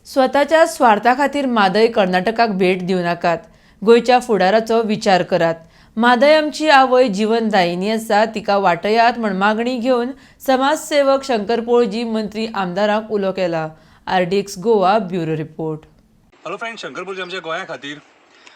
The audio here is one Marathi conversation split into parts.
स्वताच्या स्वार्था खातीर मादय कर्नाटकाक भेट दिवं नाकात. गोंयच्या फुडाराचो विचार करात. मादय आमची आवय जीवनदायिनी आसा, तिका वाटयात म्हण मागणी घेवन समाजसेवक शंकर पोळजी मंत्री आमदारांक उलो केला. RDX Goa bureau report. Hello friend, Shankar Polji आमच्या गोंया खातीर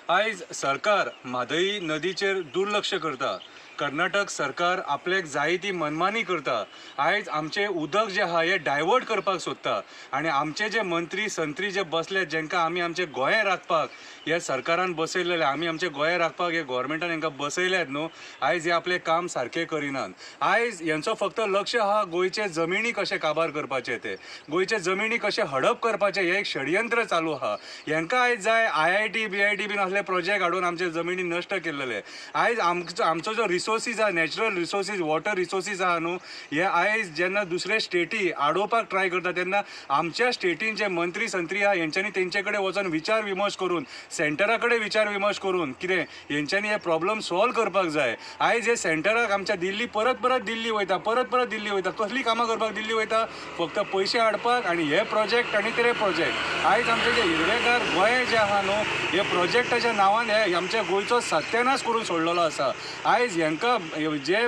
आयज सरकार म्हादई नदीचेर दुर्लक्ष करता. कर्नाटक सरकार आपल्याक जाय ती मनमानी करता. आयज आमचे उदक जे आहा हे डायवर्ट करपाक सोदता आनी आमचे जे मंत्री संत्री जे बसले, जेंकां आमी आमचे गोंय राखपाक हे सरकारान बसयलेले, आमी आमचे गोंय राखपाक हे गोव्हर्मेंटान हांकां बसयल्यात न्हू, आयज हे आपले काम सारके करिनात. आयज हेंचो फक्त लक्ष आहा गोंयचे जमिनी कशे काबार करपाचे, ते गोंयचे जमिनी कशे हडप करपाचे, हे एक षडयंत्र चालू आहा. हांकां आयज जाय IIT BIT बीन असले प्रोजेक्ट हाडून आमचे जमिनी नश्ट केल्लेले. आयज आमचो जो रिसोर्सीस आहा, नॅचरल रिसोर्सीस, वॉटर रिसोर्सीस आहा न्हू, हे आयज जेन्ना दुसरे स्टेटी आडोवपाक ट्राय करता तेन्ना आमच्या स्टेटीन जे मंत्री संत्री आहा हेंच्यांनी तेंचे कडेन वचून विचार विमर्श करून, सेंटरा कडेन विचार विमर्श करून कितें हेंच्यांनी हे प्रॉब्लम सॉल्व करपाक जाय. आयज हे सेंटराक आमच्या दिल्ली परत दिल्ली वयता, परत दिल्ली वयता. कसली कामां करपाक दिल्ली वयता? फक्त पयशे हाडपाक आनी हे प्रोजेक्ट आनी ते प्रोजेक्ट. आयज आमचे जे हिरवेगार गोंय जे आहा न्हू, हे प्रोजेक्टाच्या नांवान हे आमच्या गोंयचो सत्यानाश करून सोडलेलो आसा. आयज हांकां जे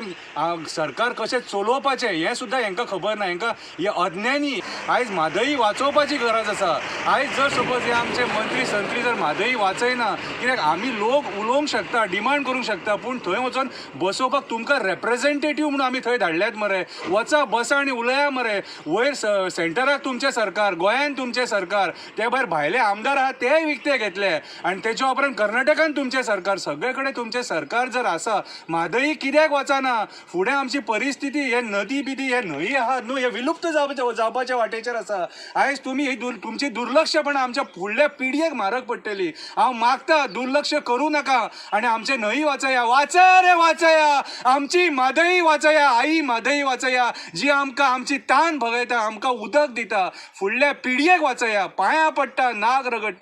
सरकार कशें चलोवपाचें हें सुद्दां हांकां खबर ना. हांकां हे अज्ञानी. आयज म्हादई वाचोवपाची गरज आसा. आयज जर सपोज हे आमचे मंत्री संत्री जर म्हादई वाचयना, कित्याक आमी लोक उलोवंक शकता, डिमांड करूंक शकता, पूण थंय वचून बसोवपाक तुमकां रेप्रेझेंटेटिव्ह म्हणून आमी थंय धाडल्यात मरे. वचा, बसा आनी उलया मरे. वयर सेंटराक तुमचें सरकार, गोंयान तुमचें सरकार, ते भायर भायले आमदार आहात तेय विकते घेतले, आनी तेच्या उपरांत कर्नाटकान तुमचें सरकार. सगळे कडेन तुमचें सरकार जर आसा, म्हादई कित्याक वचना? फुडें आमची परिस्थिती, हे नदी बिदी, हे न्हंय आहात न्हू, हे विलुप्त जावपाच्या वाटेचेर आसा. आयज तुमी ही तुमची दुर्लक्षपणां आमच्या फुडल्या पिळगेक म्हारग पडटली. हांव मागता, दुर्लक्ष करूं नाका आनी आमचे न्हंय वाचया. वाचया रे वाचया, आमची म्हादई वाचया, आई म्हादई वाचया, जी आमकां आमची तान भगयता, आमकां उदक दिता. फुडल्या पिळगेक वाचया. पांयां पडटा, नाग रगडटा.